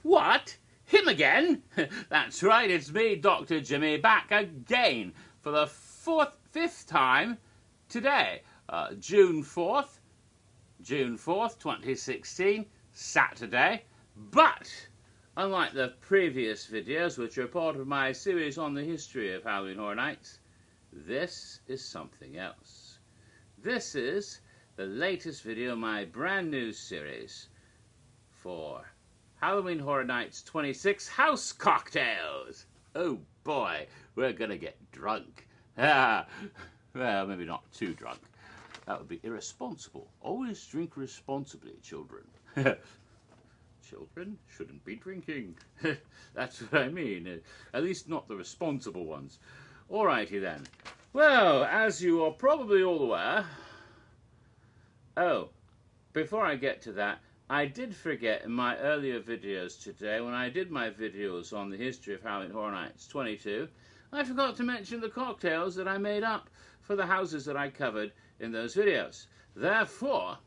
What? Him again? That's right, it's me, Dr. Jimmy, back again for the fifth time today. June 4th, 2016, Saturday. But, unlike the previous videos, which are part of my series on the history of Halloween Horror Nights, this is something else. This is the latest video in my brand new series for Halloween Horror Nights 26 House Cocktails. Oh boy, we're gonna get drunk. Well, maybe not too drunk. That would be irresponsible. Always drink responsibly, children. Children shouldn't be drinking. That's what I mean. At least not the responsible ones. Alrighty then. Well, as you are probably all aware... Oh, before I get to that, I did forget in my earlier videos today, when I did my videos on the history of Halloween Horror Nights 22, I forgot to mention the cocktails that I made up for the houses that I covered in those videos. Therefore,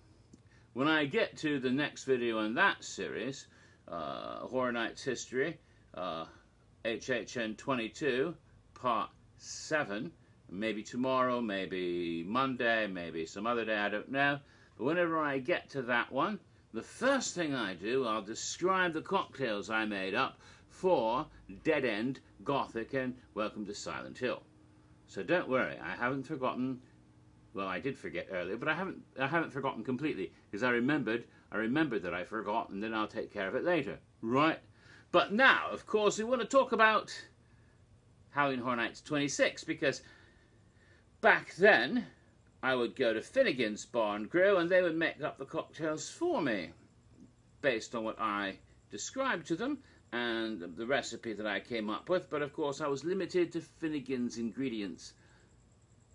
when I get to the next video in that series, Horror Nights History, HHN 22, Part 7, maybe tomorrow, maybe Monday, maybe some other day, I don't know. But whenever I get to that one, the first thing I do, I'll describe the cocktails I made up for Dead End, Gothic, and Welcome to Silent Hill. So don't worry, I haven't forgotten. Well, I did forget earlier, but I haven't forgotten completely, because I remembered that I forgot, and then I'll take care of it later, right? But now, of course, we want to talk about Halloween Horror Nights 26, because back then I would go to Finnegan's Bar and Grill, and they would make up the cocktails for me, based on what I described to them, and the recipe that I came up with, but of course I was limited to Finnegan's ingredients.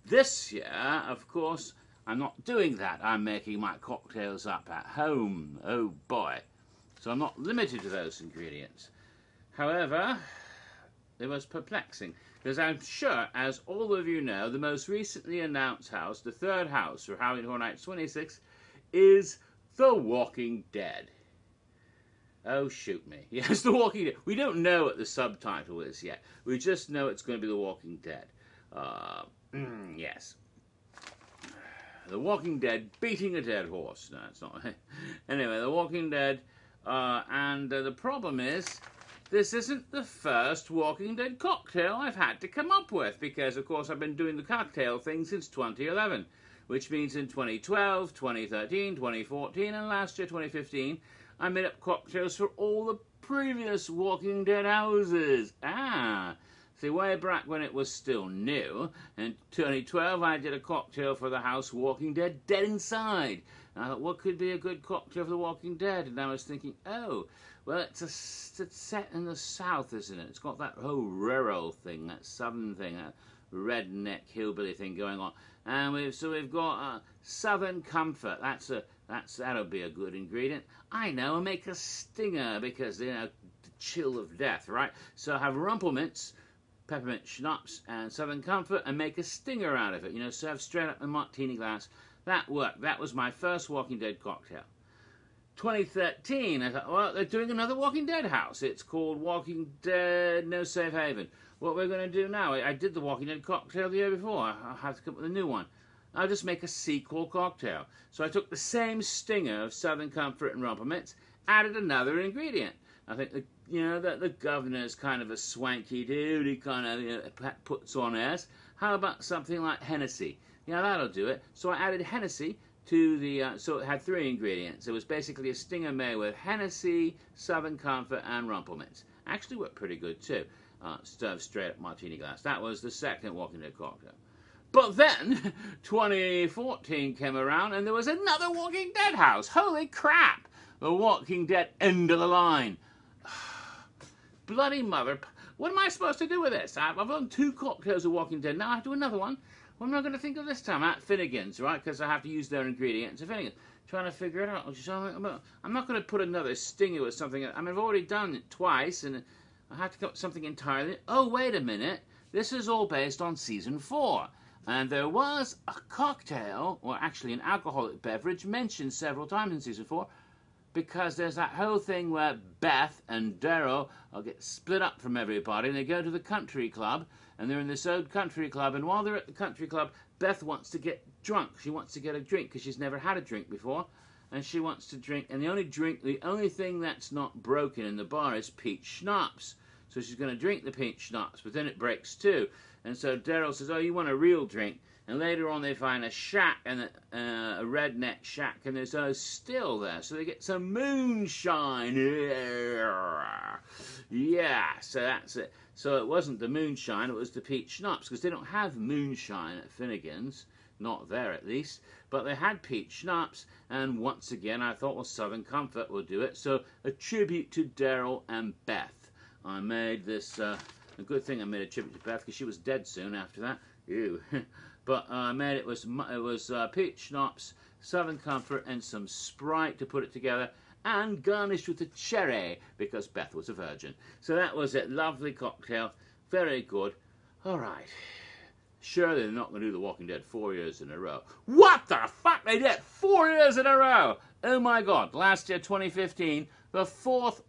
This year, of course, I'm not doing that. I'm making my cocktails up at home. Oh boy. So I'm not limited to those ingredients. However, it was perplexing, because I'm sure, as all of you know, the most recently announced house, the third house for Halloween Horror Nights 26, is The Walking Dead. Oh, shoot me. Yes, The Walking Dead. We don't know what the subtitle is yet. We just know it's going to be The Walking Dead. Yes. The Walking Dead beating a dead horse. No, it's not. Anyway, The Walking Dead. And the problem is, this isn't the first Walking Dead cocktail I've had to come up with, because, of course, I've been doing the cocktail thing since 2011, which means in 2012, 2013, 2014, and last year, 2015, I made up cocktails for all the previous Walking Dead houses. See, way back when it was still new, in 2012, I did a cocktail for the house Walking Dead, Dead Inside. And I thought, what could be a good cocktail for the Walking Dead? And I was thinking, oh, well, it's set in the South, isn't it? It's got that whole rural thing, that southern thing, that redneck hillbilly thing going on. And we've got Southern Comfort. That'll be a good ingredient. I know, I'll make a stinger, because, you know, the chill of death, right? So I have Rumplemints, peppermint schnapps, and Southern Comfort, and make a stinger out of it. You know, serve straight up in a martini glass. That worked. That was my first Walking Dead cocktail. 2013, I thought, well, they're doing another Walking Dead house. It's called Walking Dead No Safe Haven. What we're going to do now, I did the Walking Dead cocktail the year before. I'll have to come up with a new one. I'll just make a sequel cocktail. So I took the same stinger of Southern Comfort and Rumplemints, added another ingredient. I think the governor's kind of a swanky dude. He kind of puts on airs. How about something like Hennessy? Yeah, that'll do it. So I added Hennessy to the, so it had three ingredients. It was basically a stinger made with Hennessy, Southern Comfort, and Rumplemints. Actually worked pretty good too. Served straight up martini glass. That was the second Walking Dead cocktail. But then 2014 came around, and there was another Walking Dead house. Holy crap! The Walking Dead end of the line. Bloody mother. What am I supposed to do with this? I've done 2 cocktails of Walking Dead. Now I have to do another one. What am I going to think of this time? At Finnegan's, right? Because I have to use their ingredients at Finnegan's. Trying to figure it out. I'm not going to put another stinger with something. I mean, I've already done it twice, and I have to come up with something entirely. Oh, wait a minute. This is all based on season 4. And there was a cocktail, or actually an alcoholic beverage, mentioned several times in season 4, because there's that whole thing where Beth and Daryl will get split up from everybody, and they go to the country club, and they're in this old country club, and while they're at the country club, Beth wants to get drunk. She wants to get a drink because she's never had a drink before, and she wants to drink, and the only thing that's not broken in the bar is peach schnapps. So she's going to drink the peach schnapps, but then it breaks too. And so Daryl says, oh, you want a real drink? And later on they find a shack, and a redneck shack, and there's a still there. So they get some moonshine. Yeah, so that's it. So it wasn't the moonshine, it was the peach schnapps, because they don't have moonshine at Finnegan's. Not there, at least. But they had peach schnapps, and once again I thought, well, Southern Comfort will do it. So a tribute to Daryl and Beth. I made this, a good thing I made a tribute to Beth, because she was dead soon after that. Ew. But I made it was peach schnapps, Southern Comfort, and some Sprite to put it together, and garnished with a cherry, because Beth was a virgin. So that was it. Lovely cocktail. Very good. All right. Surely they're not going to do The Walking Dead 4 years in a row. What the fuck? They did 4 years in a row! Oh my God. Last year, 2015, the 4th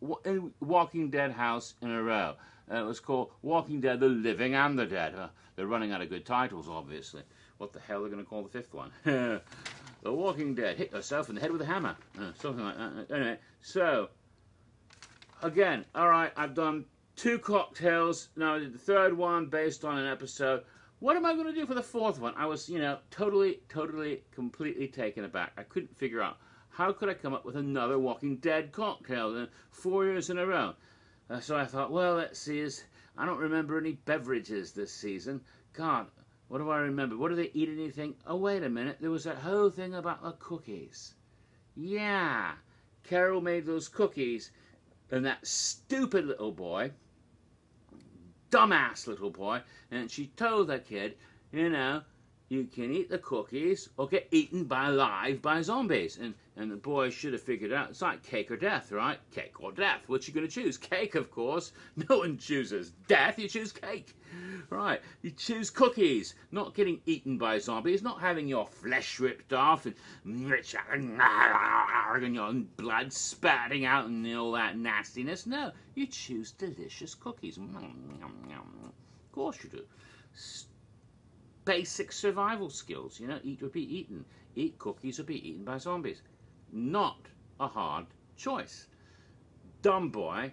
Walking Dead house in a row. It was called Walking Dead, The Living and the Dead. They're running out of good titles, obviously. What the hell are they going to call the 5th one? The Walking Dead. Hit yourself in the head with a hammer. Something like that. Anyway, so, again, all right, I've done 2 cocktails. Now I did the 3rd one based on an episode. What am I going to do for the 4th one? I was, totally, completely taken aback. I couldn't figure out how could I come up with another Walking Dead cocktail in 4 years in a row. So I thought, well, let's see. I don't remember any beverages this season. God, what do I remember? What do they eat? Anything? Oh, wait a minute. There was that whole thing about the cookies. Yeah. Carol made those cookies, and that stupid little boy, dumbass little boy, and she told the kid, you can eat the cookies or get eaten by zombies. And the boy should have figured out, it's like cake or death, right? Cake or death. What you going to choose? Cake, of course. No one chooses death, you choose cake. Right, you choose cookies. Not getting eaten by zombies, not having your flesh ripped off and your blood spatting out and all that nastiness. No, you choose delicious cookies. Of course you do. Basic survival skills, eat or be eaten. Eat cookies or be eaten by zombies. Not a hard choice. Dumb boy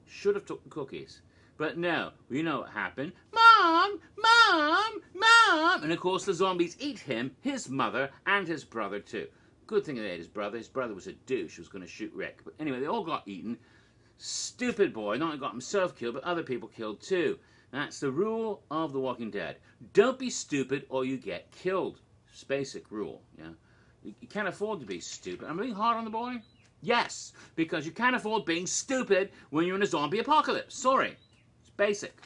should have took the cookies. But no, you know what happened? Mom! Mom! Mom! And of course the zombies eat him, his mother, and his brother too. Good thing they ate his brother. His brother was a douche who was going to shoot Rick. But anyway, they all got eaten. Stupid boy not only got himself killed, but other people killed too. That's the rule of The Walking Dead. Don't be stupid or you get killed. It's basic rule, You can't afford to be stupid. I'm being hard on the boy? Yes, because you can't afford being stupid when you're in a zombie apocalypse. Sorry. It's basic.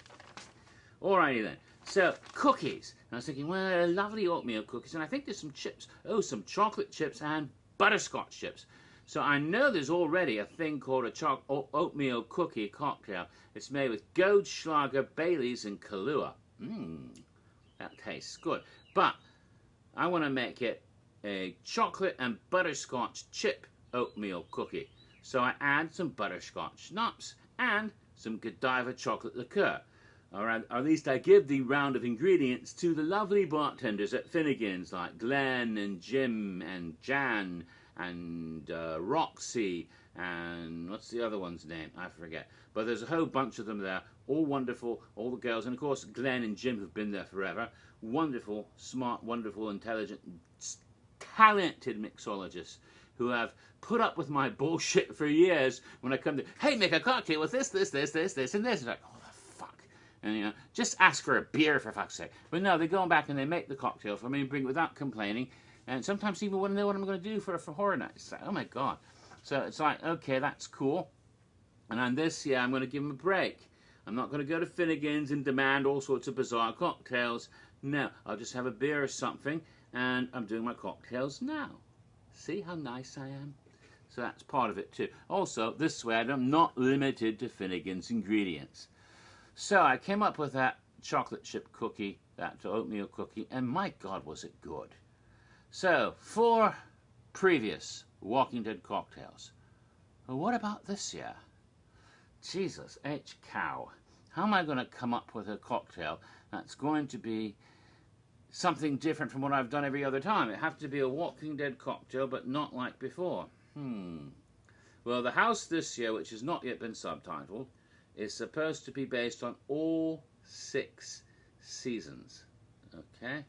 Alrighty then. So, cookies. And I was thinking, well, lovely oatmeal cookies. And I think there's some chips. Oh, some chocolate chips and butterscotch chips. So I know there's already a thing called a oatmeal cookie cocktail. It's made with Goldschlager, Baileys, and Kahlua. That tastes good. But I want to make it a chocolate and butterscotch chip oatmeal cookie. So I add some butterscotch schnapps and some Godiva chocolate liqueur. Or at least I give the round of ingredients to the lovely bartenders at Finnegan's, like Glenn and Jim and Jan and Roxy, and what's the other one's name? I forget. But there's a whole bunch of them there, all wonderful, all the girls. And of course, Glenn and Jim have been there forever. Wonderful, smart, wonderful, intelligent, talented mixologists who have put up with my bullshit for years when I come to, hey, make a cocktail with this, and this. And it's like, oh, the fuck. And, just ask for a beer, for fuck's sake. But no, they go back and they make the cocktail for me and bring it without complaining. And sometimes even want to know what I'm going to do for horror night. It's like, oh my God. So it's like, okay, that's cool. And on this year, I'm going to give them a break. I'm not going to go to Finnegan's and demand all sorts of bizarre cocktails. No, I'll just have a beer or something. And I'm doing my cocktails now. See how nice I am? So that's part of it too. Also, this way, I'm not limited to Finnegan's ingredients. So I came up with that chocolate chip cookie, that oatmeal cookie, and my God, was it good. So, for previous Walking Dead cocktails. Well, what about this year? Jesus H. Cow. How am I going to come up with a cocktail that's going to be something different from what I've done every other time? It has to be a Walking Dead cocktail, but not like before. Well, the house this year, which has not yet been subtitled, is supposed to be based on all 6 seasons. Okay?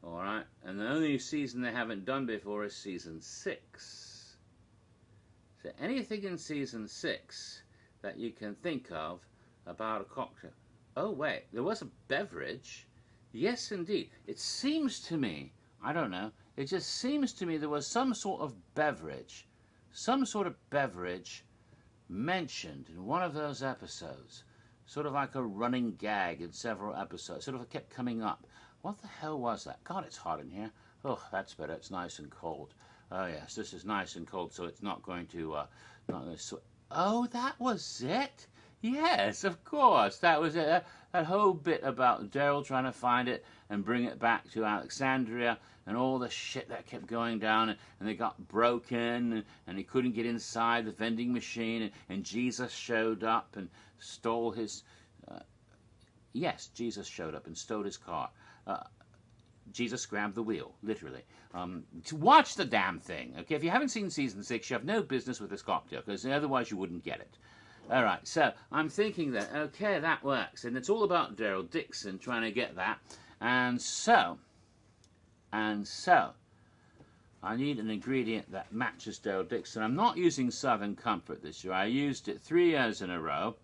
Alright? And the only season they haven't done before is season 6. So anything in season 6 that you can think of about a cocktail. Oh, wait, there was a beverage. Yes, indeed. It seems to me, I don't know, it just seems to me there was some sort of beverage mentioned in one of those episodes. Sort of like a running gag in several episodes. Sort of kept coming up. What the hell was that? God, it's hot in here. Oh, that's better. It's nice and cold. Oh, yes, this is nice and cold, so it's not going to, Oh, that was it? Yes, of course. That was it. That whole bit about Daryl trying to find it and bring it back to Alexandria and all the shit that kept going down, and they got broken, and he couldn't get inside the vending machine, and Jesus showed up and stole his... yes, Jesus showed up and stole his car. Jesus grabbed the wheel, literally. To watch the damn thing, okay? If you haven't seen season 6, you have no business with this cocktail, because otherwise you wouldn't get it. All right, so I'm thinking that, okay, that works. And it's all about Daryl Dixon trying to get that. And so, I need an ingredient that matches Daryl Dixon. I'm not using Southern Comfort this year. I used it 3 years in a row.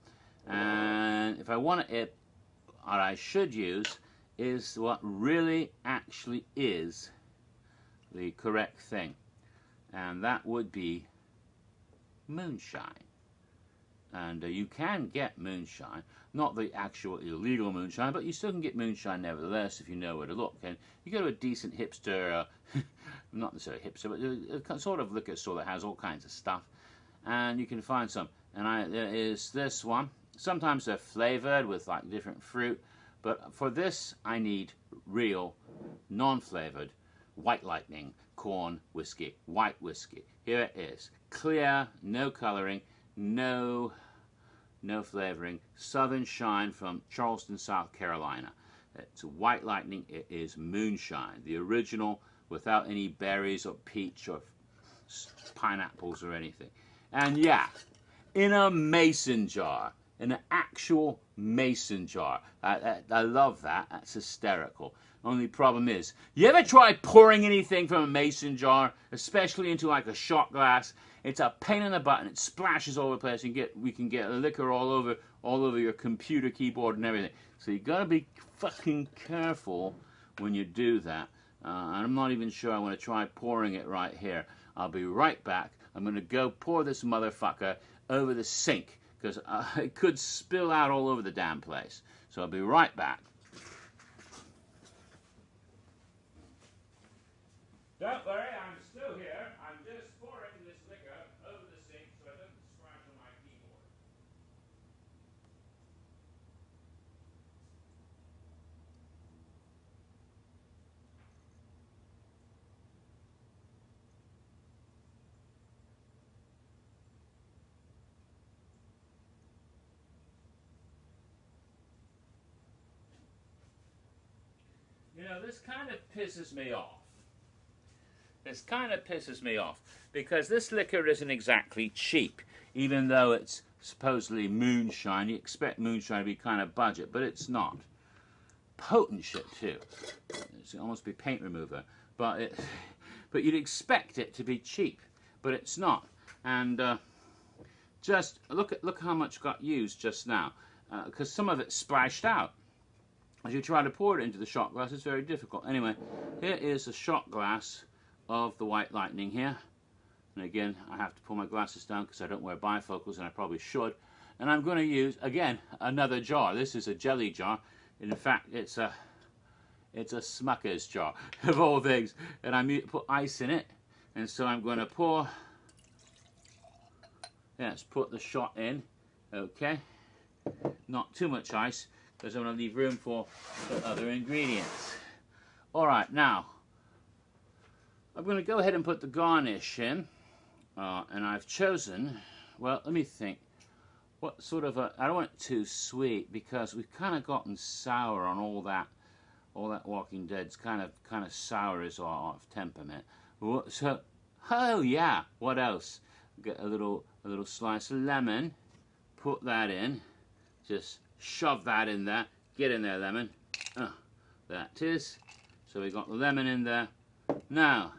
And if I want it, what I should use is what really actually is the correct thing. And that would be moonshine. And you can get moonshine, not the actual illegal moonshine, but you still can get moonshine nevertheless if you know where to look. And you go to a decent hipster, not necessarily hipster, but a sort of liquor store that has all kinds of stuff, and you can find some. And there is this one. Sometimes they're flavored with like different fruit, but for this I need real, non-flavored White Lightning corn whiskey, white whiskey. Here it is, clear, no coloring. No flavoring. Southern Shine from Charleston, South Carolina. It's White Lightning. It is moonshine. The original without any berries or peach or pineapples or anything. And yeah, in a mason jar. In an actual mason jar. I love that. That's hysterical. Only problem is, you ever try pouring anything from a mason jar, especially into like a shot glass? It's a pain in the butt, and it splashes all over the place. We can get liquor all over your computer keyboard and everything. So you gotta be fucking careful when you do that. And I'm not even sure I want to try pouring it right here. I'll be right back. I'm gonna go pour this motherfucker over the sink because it could spill out all over the damn place. So I'll be right back. Don't worry, I'm still here. I'm just pouring this liquor over the sink so it doesn't scratch on my keyboard. You know, this kind of pisses me off. This kind of pisses me off because this liquor isn't exactly cheap, even though it's supposedly moonshine. You expect moonshine to be kind of budget, but it's not. Potent shit too. It's almost be paint remover, but you'd expect it to be cheap, but it's not. And just look how much got used just now, because some of it splashed out. As you try to pour it into the shot glass, it's very difficult. Anyway, here is a shot glass of the White Lightning here. And again, I have to pull my glasses down because I don't wear bifocals, and I probably should. And I'm going to use, again, another jar. This is a jelly jar. In fact, it's a Smucker's jar, of all things. And I put ice in it. And so I'm going to pour, let's put the shot in, okay? Not too much ice, because I'm going to leave room for the other ingredients. All right, now, I'm going to go ahead and put the garnish in. And I've chosen, well, let me think. What sort of I don't want it too sweet because we've kind of gotten sour on all that Walking Dead's kind of sour is off temperament. So, oh yeah, what else? Get a little slice of lemon, put that in, just shove that in there. Get in there, lemon. That is. So we got the lemon in there. Now,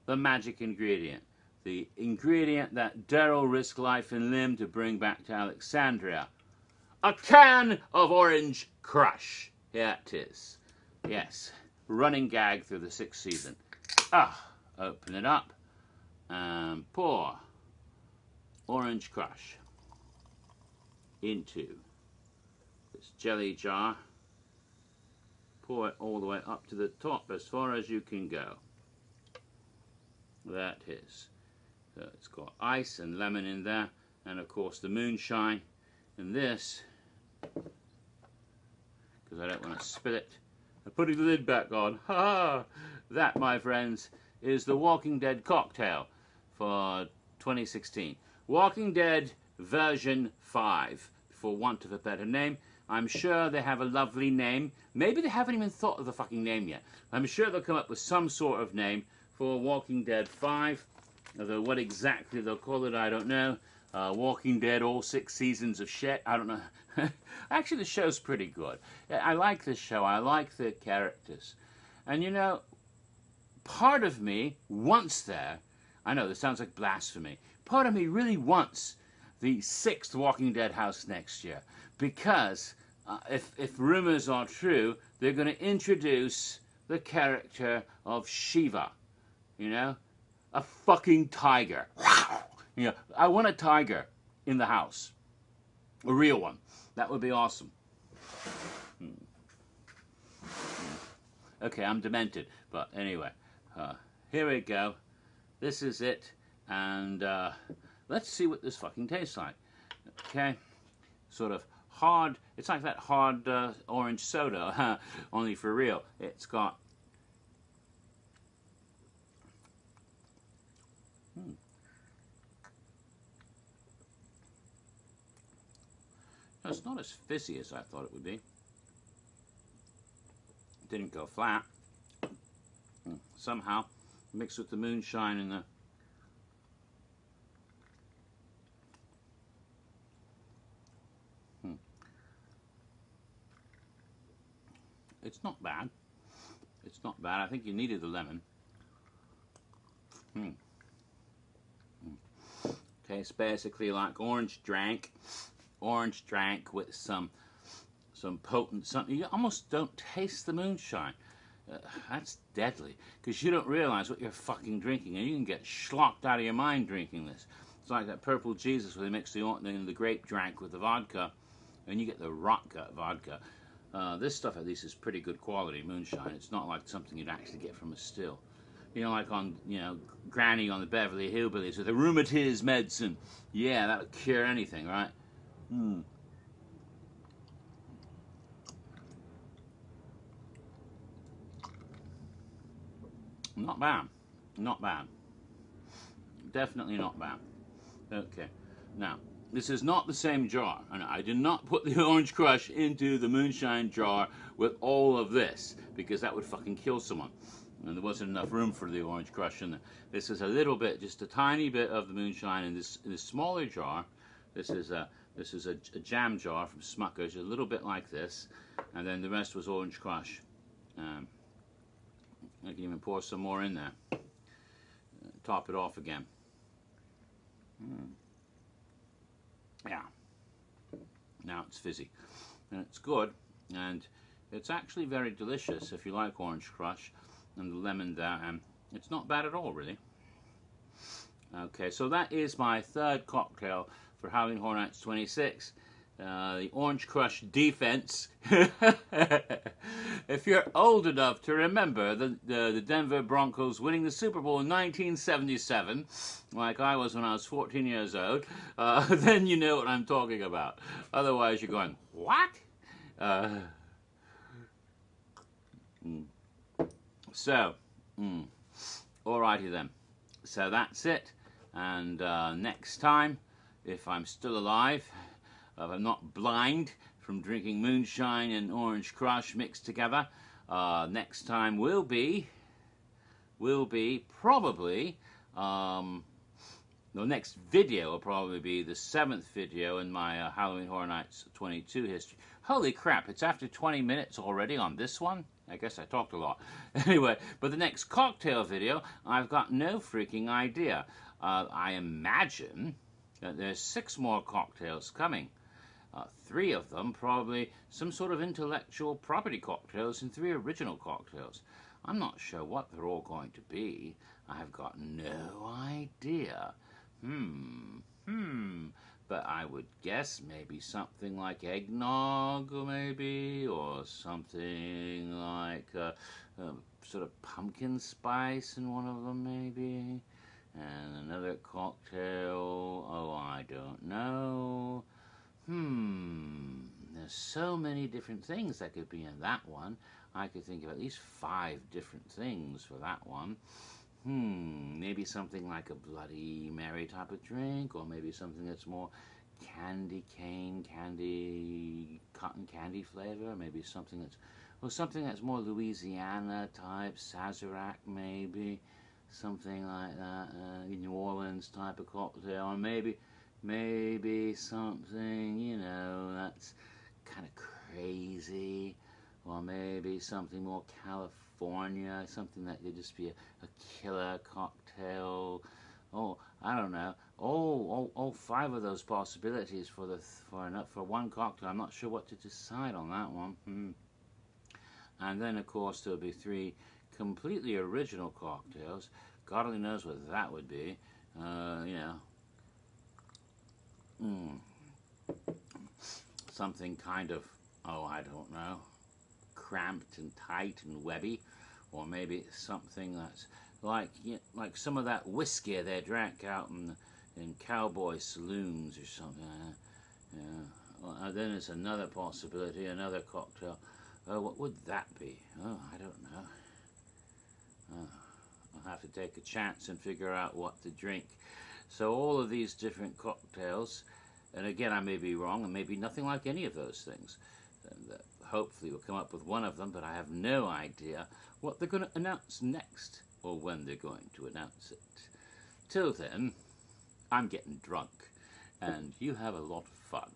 the magic ingredient. The ingredient that Daryl risked life and limb to bring back to Alexandria. A can of orange crush. Here it is. Yes. Running gag through the 6th season. Open it up and pour orange crush into this jelly jar. Pour it all the way up to the top as far as you can go. That is. So it's got ice and lemon in there, and of course the moonshine. And this, because I don't want to spill it, I'm putting the lid back on. Ha! That, my friends, is the Walking Dead cocktail for 2016. Walking Dead version 5, for want of a better name. I'm sure they have a lovely name. Maybe they haven't even thought of the fucking name yet. I'm sure they'll come up with some sort of name for Walking Dead 5. Although what exactly they'll call it, I don't know. Walking Dead, all 6 seasons of shit. I don't know. Actually, the show's pretty good. I like this show. I like the characters. And you know, part of me wants there. I know this sounds like blasphemy. Part of me really wants the 6th Walking Dead house next year. Because if rumors are true, they're going to introduce the character of Shiva. You know? A fucking tiger. You know, I want a tiger in the house. A real one. That would be awesome. Okay, I'm demented. But anyway, here we go. This is it. And let's see what this fucking tastes like. Okay? Sort of hard. It's like that hard orange soda. Only for real. It's got... It's not as fizzy as I thought it would be. It didn't go flat. Somehow, mixed with the moonshine and the... It's not bad. It's not bad. I think you needed the lemon. Tastes basically like orange drink with some potent something. You almost don't taste the moonshine. That's deadly, because you don't realize what you're fucking drinking, and you can get schlocked out of your mind drinking this. It's like that Purple Jesus where they mix the grape drink with the vodka, and you get the rot gut vodka. This stuff at least is pretty good quality moonshine. It's not like something you'd actually get from a still. You know, like on, Granny on the Beverly Hillbillies with the rheumatiz medicine. Yeah, that would cure anything, right? Not bad. Not bad. Definitely not bad. Okay. Now, this is not the same jar. And I did not put the orange crush into the moonshine jar with all of this, because that would fucking kill someone. And there wasn't enough room for the orange crush in there. This is a little bit, just a tiny bit of the moonshine in this smaller jar. This is a jam jar from Smucker's, a little bit like this, and then the rest was orange crush. I can even pour some more in there. Top it off again. Yeah. Now it's fizzy. And it's good, and it's actually very delicious if you like orange crush and the lemon there, and it's not bad at all, really. Okay, so that is my 3rd cocktail for Howling Horror Nights 26. The Orange Crush Defense. If you're old enough to remember the Denver Broncos winning the Super Bowl in 1977, like I was when I was 14 years old, then you know what I'm talking about. Otherwise, you're going, what? So, alrighty then. So that's it. And next time, if I'm still alive, if I'm not blind from drinking moonshine and orange crush mixed together, next time will be probably, the next video will probably be the 7th video in my Halloween Horror Nights 22 history. Holy crap, it's after 20 minutes already on this one? I guess I talked a lot. Anyway, but the next cocktail video, I've got no freaking idea. I imagine that there's 6 more cocktails coming. 3 of them probably some sort of intellectual property cocktails and 3 original cocktails. I'm not sure what they're all going to be. I've got no idea. But I would guess maybe something like eggnog, maybe, or something like sort of pumpkin spice in one of them, maybe. And another cocktail, oh, I don't know. There's so many different things that could be in that one. I could think of at least 5 different things for that one. Maybe something like a Bloody Mary type of drink, or maybe something that's more candy cane, cotton candy flavor. Maybe something that's more Louisiana type, Sazerac maybe, something like that, New Orleans type of cocktail, or maybe something, you know, that's kind of crazy, or maybe something more California, something that could just be a killer cocktail. Oh, I don't know. Oh, 5 of those possibilities for one cocktail. I'm not sure what to decide on that one. And then, of course, there'll be 3 completely original cocktails. God only knows what that would be. You know, something kind of, oh, I don't know, cramped and tight and webby, or maybe something that's like some of that whiskey they drank out in cowboy saloons or something. Well, then there's another possibility, another cocktail. What would that be? Oh, I don't know. I'll have to take a chance and figure out what to drink. So all of these different cocktails, and again, I may be wrong, and maybe nothing like any of those things. And hopefully we'll come up with one of them, but I have no idea what they're going to announce next, or when they're going to announce it. Till then, I'm getting drunk, and you have a lot of fun.